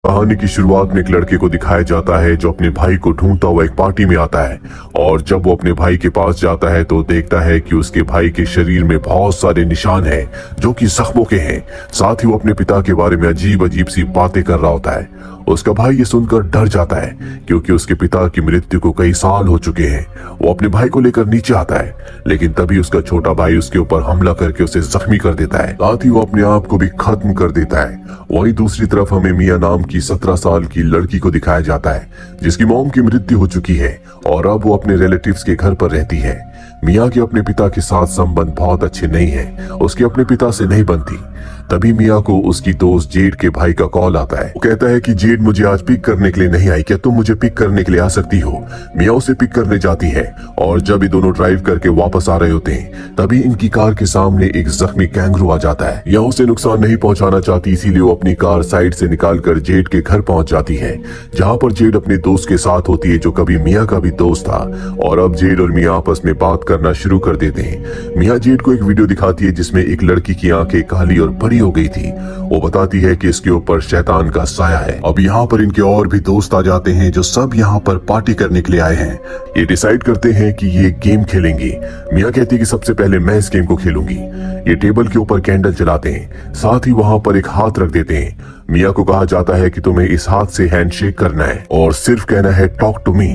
कहानी की शुरुआत में एक लड़के को दिखाया जाता है जो अपने भाई को ढूंढता हुआ एक पार्टी में आता है, और जब वो अपने भाई के पास जाता है तो देखता है कि उसके भाई के शरीर में बहुत सारे निशान हैं जो कि जख्मों के हैं। साथ ही वो अपने पिता के बारे में अजीब अजीब सी बातें कर रहा होता है। उसका भाई ये सुनकर डर जाता है क्योंकि उसके पिता की मृत्यु को कई साल हो चुके हैं। वो अपने भाई को लेकर नीचे आता है, लेकिन तभी उसका छोटा भाई उसके ऊपर हमला करके उसे जख्मी कर देता है। साथ ही वो अपने आप को भी खत्म कर देता है। वहीं दूसरी तरफ हमें मिया नाम की 17 साल की लड़की को दिखाया जाता है जिसकी मॉम की मृत्यु हो चुकी है और अब वो अपने रिलेटिव्स के घर पर रहती है। मिया के अपने पिता के साथ संबंध बहुत अच्छे नहीं है, उसके अपने पिता से नहीं बनती। तभी मिया को उसकी दोस्त जेड के भाई का कॉल आता है। वो कहता है कि जेड मुझे आज पिक करने के लिए नहीं आई, क्या तुम मुझे पिक करने के लिए आ सकती हो? मिया उसे पिक करने जाती है और जब ये दोनों ड्राइव करके वापस आ रहे होते हैं तभी इनकी कार के सामने एक जख्मी कैंगरू आ जाता है। या उसे नुकसान नहीं पहुंचाना चाहती, इसीलिए वो अपनी कार साइड से निकालकर जेड के घर पहुंच जाती है, जहाँ पर जेड अपने दोस्त के साथ होती है जो कभी मिया का भी दोस्त था। और अब जेड और मिया आपस में बात करना शुरू कर देते हैं। मिया जेड को एक वीडियो दिखाती है जिसमें एक लड़की की आंखें काली और बड़ी हो गई थी। वो बताती है कि इसके ऊपर शैतान का साया है। अब यहाँ पर इनके और भी दोस्त आ जाते हैं जो सब यहाँ पर पार्टी करने के लिए आए हैं। ये डिसाइड करते हैं कि ये गेम खेलेंगे। मिया कहती है कि सबसे पहले मैं इस गेम को खेलूंगी। ये टेबल के ऊपर कैंडल जलाते हैं, साथ ही वहाँ पर एक हाथ रख देते हैं। मिया को कहा जाता है कि तुम्हें इस हाथ से हैंडशेक करना है और सिर्फ कहना है टॉक टू मी।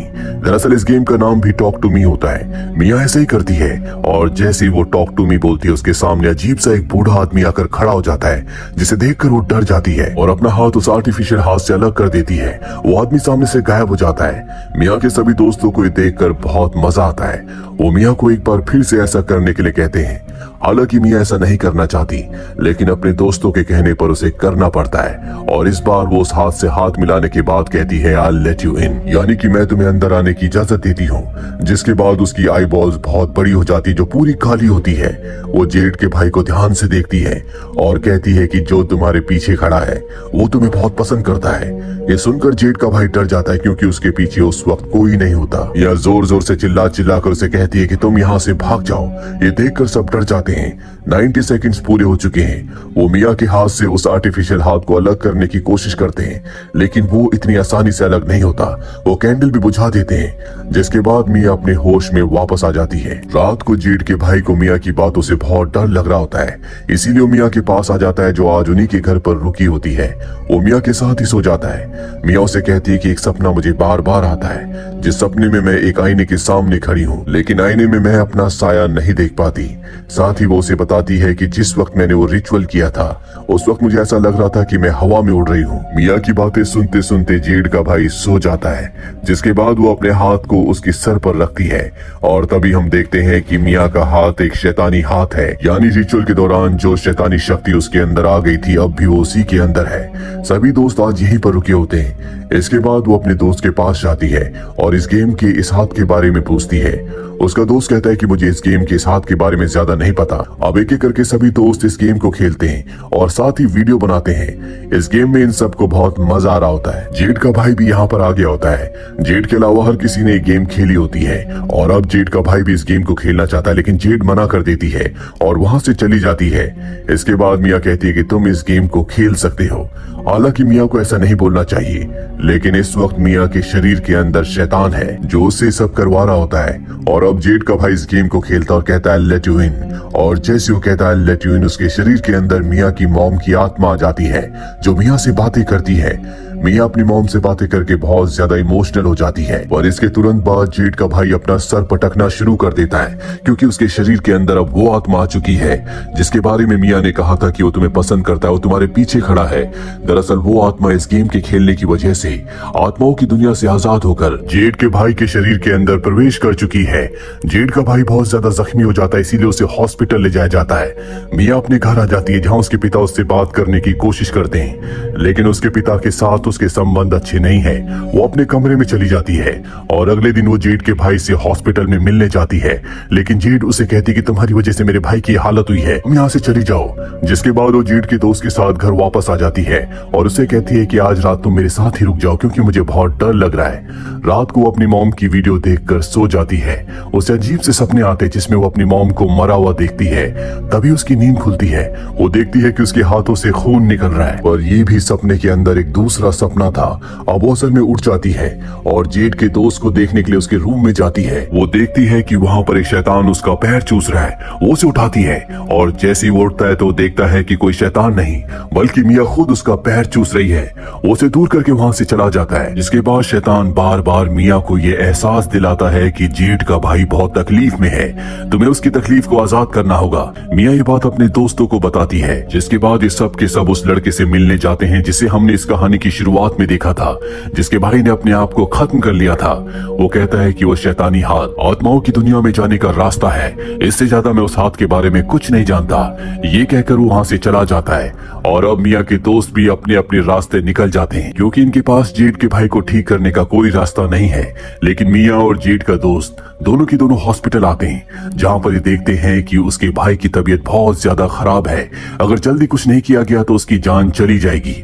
दरअसल इस गेम का नाम भी टॉक टू मी होता है। मिया ऐसे ही करती है और जैसे ही वो टॉक टू मी बोलती है उसके सामने अजीब सा एक बूढ़ा आदमी आकर खड़ा हो जाता है, जिसे देखकर वो डर जाती है और अपना हाथ उस आर्टिफिशियल हाथ से अलग कर देती है। वो आदमी सामने से गायब हो जाता है। मिया के सभी दोस्तों को ये देखकर बहुत मजा आता है। वो मिया को एक बार फिर से ऐसा करने के लिए कहते हैं। हालांकि मिया ऐसा नहीं करना चाहती, लेकिन अपने दोस्तों के कहने पर उसे करना पड़ता है और इस बार वो उस हाथ से हाथ मिलाने के बाद कहती है आई लेट यू इन, यानी कि मैं तुम्हें अंदर आने की इजाजत देती हूँ। जिसके बाद उसकी आई बॉल्स बहुत बड़ी हो जाती जो पूरी काली होती है। वो जेड के भाई को ध्यान से देखती है और कहती है कि जो तुम्हारे पीछे खड़ा है वो तुम्हें बहुत पसंद करता है। ये सुनकर जेड का भाई डर जाता है क्योंकि उसके पीछे उस वक्त कोई नहीं होता। यह जोर जोर से चिल्ला चिल्ला कर उसे कहती है कि तुम यहाँ से भाग जाओ। ये देखकर सब डर जाते हैं। 90 सेकंड्स पूरे हो चुके हैं। वो मिया के हाथ से उस आर्टिफिशियल हाथ को अलग करने की कोशिश करते हैं, लेकिन वो इतनी आसानी से अलग नहीं होता। वो कैंडल भी बुझा देते हैं, जिसके बाद मिया अपने होश में वापस आ जाती है। रात को जेड के भाई को मिया की बातों से बहुत डर लग रहा होता है, इसीलिए वो मिया के पास आ जाता है जो आज उन्हीं के घर पर रुकी होती है। वो मिया के साथ ही सो जाता है। मिया उसे कहती है कि एक सपना मुझे बार बार आता है, जिस सपने में मैं एक आईने के सामने खड़ी हूँ, लेकिन आईने में मैं अपना साया नहीं देख पाती। साथ ही वो उसे बताती है कि जिस वक्त मैंने वो रिचुअल किया था उस वक्त मुझे ऐसा लग रहा था कि मैं हवा में उड़ रही हूँ। मिया की बातें सुनते सुनते जेड का भाई सो जाता है, जिसके बाद वो अपने हाथ को उसके सर पर रखती है और तभी हम देखते हैं कि मिया का हाथ एक शैतानी हाथ है, यानी रिचुअल के दौरान जो शैतानी शक्ति उसके अंदर आ गई थी अब भी वो उसी के अंदर है। सभी दोस्त आज यहीं पर रुके होते हैं। इसके बाद वो अपने दोस्त के पास जाती है और इस गेम के इस हाथ के बारे में पूछती है। उसका दोस्त कहता है कि मुझे इस गेम के इस हाथ के बारे में ज्यादा नहीं पता। अब एक एक करके सभी दोस्त इस गेम को खेलते हैं और साथ ही वीडियो बनाते हैं। इस गेम में इन सबको बहुत मजा आ रहा होता है। जेड का भाई भी यहाँ पर आ गया होता है। जेड के अलावा हर किसी ने गेम खेली होती है और अब जेड का भाई भी इस गेम को खेलना चाहता है, लेकिन जेड मना कर देती है और वहां से चली जाती है। इसके बाद मिया कहती है कि तुम इस गेम को खेल सकते हो। हालांकि मिया को ऐसा नहीं बोलना चाहिए, लेकिन इस वक्त मिया के शरीर के अंदर शैतान है जो उससे सब करवा रहा होता है। और अब जेड का भाई इस गेम को खेलता और कहता है लेट यू इन, और जैसे वो कहता है लेट यू इन, उसके शरीर के अंदर मिया की मॉम की आत्मा आ जाती है जो मिया से बातें करती है। मिया अपनी मॉम से बातें करके बहुत ज्यादा इमोशनल हो जाती है और इसके तुरंत बाद जेड का भाई अपना सर पटकना शुरू कर देता है क्योंकि उसके शरीर के अंदर अब वो आत्मा आ चुकी है जिसके बारे में मिया ने कहा था कि वो तुम्हें पसंद करता है, वो तुम्हारे पीछे खड़ा है। दरअसल वो आत्मा इस गेम के खेलने की वजह से आत्माओं की दुनिया से आजाद होकर जेड के भाई के शरीर के अंदर प्रवेश कर चुकी है। जेड का भाई बहुत ज्यादा जख्मी हो जाता है, इसीलिए उसे हॉस्पिटल ले जाया जाता है। मिया अपने घर आ जाती है जहाँ उसके पिता उससे बात करने की कोशिश करते हैं, लेकिन उसके पिता के साथ उसके संबंध अच्छे नहीं है। वो अपने कमरे में चली जाती है और अगले दिन वो जेड के भाई से हॉस्पिटल में मिलने जाती है, लेकिन जेड उसे कहती कि तुम्हारी वजह से मेरे भाई की हालत हुई है, तुम यहाँ से चली जाओ। जिसके बाद वो जेड के दोस्त के साथ घर वापस आ जाती है और उसे कहती है कि आज रात तुम मेरे साथ ही रुक जाओ क्योंकि मुझे बहुत डर लग रहा है। रात को वो अपनी मॉम की वीडियो देखकर सो जाती है। उसे अजीब से सपने आते जिसमें वो अपनी मॉम को मरा हुआ देखती है। तभी उसकी नींद खुलती है। वो देखती है कि उसके हाथों से खून निकल रहा है और ये भी सपने के अंदर एक दूसरा सपना था अब वो असल में उठ जाती है और जेड के दोस्त को देखने के लिए उसके रूम में जाती है। वो देखती है कि वहाँ पर एक शैतान उसका पैर चूस रहा है। वो उसे उठाती है और जैसे ही वो उठता है तो देखता है कि कोई शैतान नहीं बल्कि मिया खुद उसका पैर चूस रही है। वो उसे दूर करके वहाँ से चला जाता है, जिसके बाद शैतान बार बार मिया को ये एहसास दिलाता है कि जेड का भाई बहुत तकलीफ में है, तुम्हें उसकी तकलीफ को आजाद करना होगा। मिया ये बात अपने दोस्तों को बताती है, जिसके बाद ये सब के सब उस लड़के से मिलने जाते हैं जिसे हमने इस कहानी की शुरुआत में देखा था, जिसके भाई ने अपने आप को खत्म कर लिया था। वो कहता है कि वो शैतानी हाथ आत्माओं की दुनिया में जाने का रास्ता है, इससे ज्यादा मैं उस हाथ के बारे में कुछ नहीं जानता। ये कहकर वो वहाँ से चला जाता है और अब मिया के दोस्त भी अपने अपने रास्ते निकल जाते हैं, क्योंकि इनके पास जेड के भाई को ठीक करने का कोई रास्ता नहीं है। लेकिन मिया और जेड का दोस्त दोनों की दोनों हॉस्पिटल आते हैं, जहाँ पर ये देखते हैं कि उसके भाई की तबीयत बहुत ज्यादा खराब है। अगर जल्दी कुछ नहीं किया गया तो उसकी जान चली जाएगी।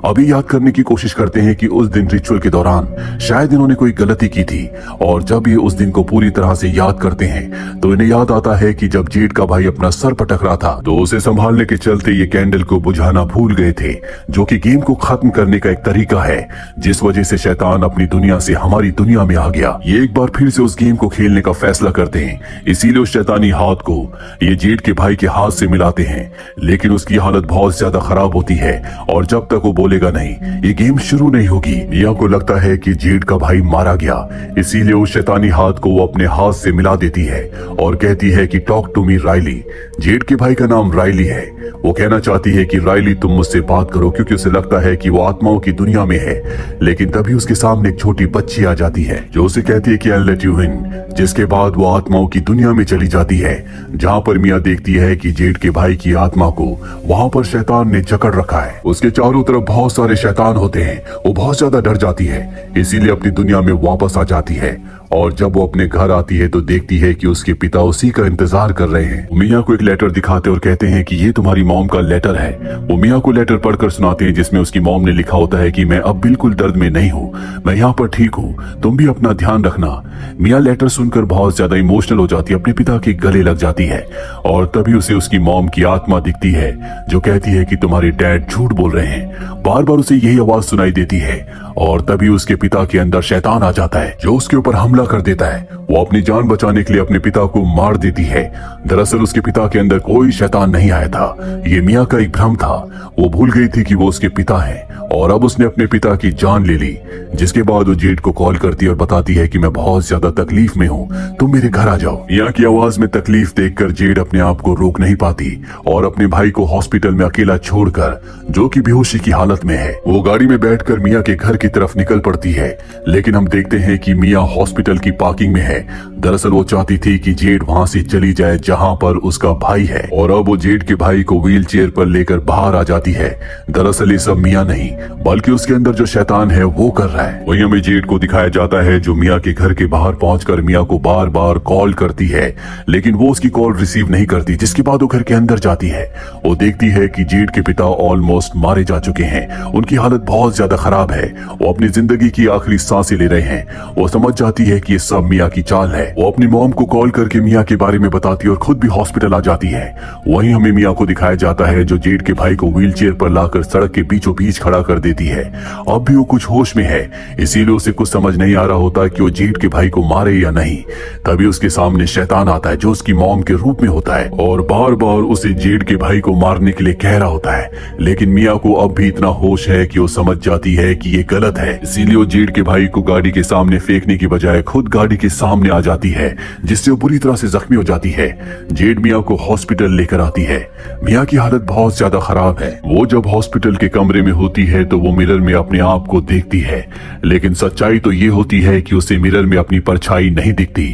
अभी याद करने की कोशिश करते हैं कि उस दिन रिचुअल के दौरान शायद इन्होंने कोई गलती की थी, और जब ये उस दिन को पूरी तरह से याद करते हैं तो इन्हें याद आता है कि जब जेड का भाई अपना सर पटक रहा था तो उसे संभालने के चलते ये कैंडल को बुझाना भूल गए थे, जो कि गेम को खत्म करने का एक तरीका है, जिस वजह से शैतान अपनी दुनिया से हमारी दुनिया में आ गया। ये एक बार फिर से उस गेम को खेलने का फैसला करते हैं, इसीलिए उस शैतानी हाथ को ये जेड के भाई के हाथ से मिलाते हैं। लेकिन उसकी हालत बहुत ज्यादा खराब होती है और जब तक वो बोलेगा नहीं ये गेम शुरू नहीं होगी। मिया को लगता है कि जेड का भाई मारा गया, इसीलिए उस शैतानी हाथ को वो अपने हाथ से मिला देती है और कहती है कि talk to me really. Z के भाई का नाम राइली है। वो कहना चाहती है कि राइली तुम मुझसे बात करो, क्योंकि उसे लगता है कि वो आत्माओं की दुनिया में है। लेकिन तभी उसके सामने एक छोटी बच्ची आ जाती है जो उसे कहती है कि आई लेट यू इन, जिसके बाद वो आत्माओं की दुनिया में चली जाती है, जहाँ पर मिया देखती है कि जेड के भाई की आत्मा को वहाँ पर शैतान ने जकड़ रखा है। उसके चारों तरफ बहुत सारे शैतान होते हैं। वो बहुत ज्यादा डर जाती है, इसीलिए अपनी दुनिया में वापस आ जाती है। और जब वो अपने घर आती है तो देखती है कि उसके पिता उसी का इंतजार कर रहे हैं। मिया को एक लेटर दिखाते और कहते हैं कि ये तुम्हारी मॉम का लेटर है। वो मिया को लेटर पढ़कर सुनाते हैं, जिसमें उसकी मॉम ने लिखा होता है कि मैं अब बिल्कुल दर्द में नहीं हूँ, मैं यहाँ पर ठीक हूँ, तुम भी अपना ध्यान रखना। मिया लेटर सुनकर बहुत ज्यादा इमोशनल हो जाती है, अपने पिता के गले लग जाती है और तभी उसे उसकी मॉम की आत्मा दिखती है जो कहती है कि तुम्हारे डैड झूठ बोल रहे हैं। बार बार उसे यही आवाज सुनाई देती है और तभी उसके पिता के अंदर शैतान आ जाता है जो उसके ऊपर हमला कर देता है। वो अपनी जान बचाने के लिए अपने पिता को मार देती है। दरअसल उसके पिता के अंदर कोई शैतान नहीं आया था, ये मिया का एक भ्रम था। वो भूल गई थी कि वो उसके पिता हैं और अब उसने अपने पिता की जान ले ली। जिसके बाद वो जेड को कॉल करती है और बताती है कि मैं बहुत ज्यादा तकलीफ में हूँ, तुम मेरे घर आ जाओ। मिया की आवाज में तकलीफ देखकर जेड अपने आप को रोक नहीं पाती और अपने भाई को हॉस्पिटल में अकेला छोड़कर, जो कि बेहोशी की हालत में है, वो गाड़ी में बैठकर मिया के घर की तरफ निकल पड़ती है। लेकिन हम देखते हैं कि मिया हॉस्पिटल की पार्किंग में है। दरअसल वो चाहती थी कि जेड वहाँ से चली जाए जहाँ पर उसका भाई है, और अब वो जेड के भाई को व्हील चेयर पर लेकर बाहर आ जाती है। दरअसल ये सब मिया नहीं बल्कि उसके अंदर जो शैतान है वो कर रहा है। वहीं हमें जेड को दिखाया जाता है जो मिया के घर के बाहर पहुंचकर मिया को बार बार कॉल करती है, लेकिन वो उसकी कॉल रिसीव नहीं करती। जिसके बाद वो घर के अंदर जाती है। वो देखती है कि जेड के पिता ऑलमोस्ट मारे जा चुके हैं, उनकी हालत बहुत ज्यादा खराब है, वो अपनी जिंदगी की आखिरी सांसें ले रहे हैं। वो समझ जाती है कि ये सब मिया की चाल है। वो अपनी मॉम को कॉल करके मिया के बारे में बताती है और खुद भी हॉस्पिटल आ जाती है। वहीं हमें मिया को दिखाया जाता है जो जेड के भाई को व्हील चेयर पर लाकर सड़क के बीचों बीच खड़ा कर देती है। अब भी वो कुछ होश में है, इसीलिए उसे कुछ समझ नहीं आ रहा होता कि वो जेड के भाई को मारे या नहीं। तभी उसके सामने शैतान आता है जो उसकी मॉम के रूप में होता है और बार बार उसे जेड के भाई को मारने के लिए कह रहा होता है। लेकिन मिया को अब भी इतना होश है कि वो समझ जाती है कि ये गलत है, इसीलिए वो जेड के भाई को गाड़ी के सामने फेंकने की बजाय खुद गाड़ी के सामने आ जाती है, जिससे वो बुरी तरह से जख्मी हो जाती है। जेड मिया को हॉस्पिटल लेकर आती है। मिया की हालत बहुत ज्यादा खराब है। वो जब हॉस्पिटल के कमरे में होती है तो वो मिरर में अपने आप को देखती है, लेकिन सच्चाई तो ये होती है कि उसे मिरर में अपनी परछाई नहीं दिखती,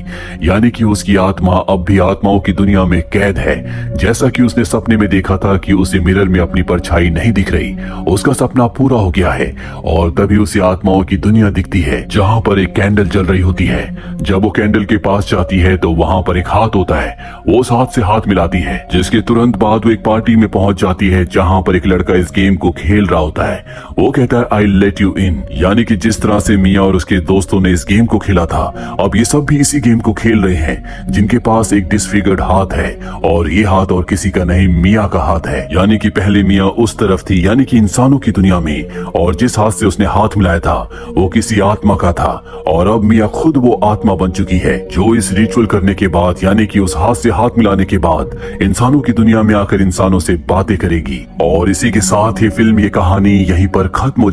यानी कि उसकी आत्मा अब भी आत्माओं की दुनिया में कैद है। जैसा कि उसने सपने में देखा था कि उसे मिरर में अपनी परछाई नहीं दिख रही, उसका सपना पूरा हो गया है और तभी उसे आत्माओं की दुनिया दिखती है जहाँ पर एक कैंडल जल रही होती होती है। जब वो कैंडल के पास जाती है तो वहाँ पर एक हाथ होता है। वो उस हाथ से हाथ मिलाती है, जिसके तुरंत बाद वो एक पार्टी में पहुंच जाती है जहाँ पर एक लड़का इस गेम को खेल रहा होता है। वो कहता है आई लेट यू इन, यानी कि जिस तरह से मिया और उसके दोस्तों ने इस गेम को खेला था, अब ये सब भी इसी गेम को खेल रहे हैं, जिनके पास एक डिसफिगर्ड हाथ है और ये हाथ और किसी का नहीं, मिया का हाथ है। यानी कि पहले मिया उस तरफ थी, यानी कि इंसानों की दुनिया में, और जिस हाथ से उसने हाथ मिलाया था वो किसी आत्मा का था, और अब मिया खुद वो आत्मा बन चुकी है जो इस रिचुअल करने के बाद, यानी कि उस हाथ से हाथ मिलाने के बाद इंसानों की दुनिया में आकर इंसानों से बातें करेगी। और इसी के साथ ये फिल्म, ये कहानी यहीं पर खत्म हो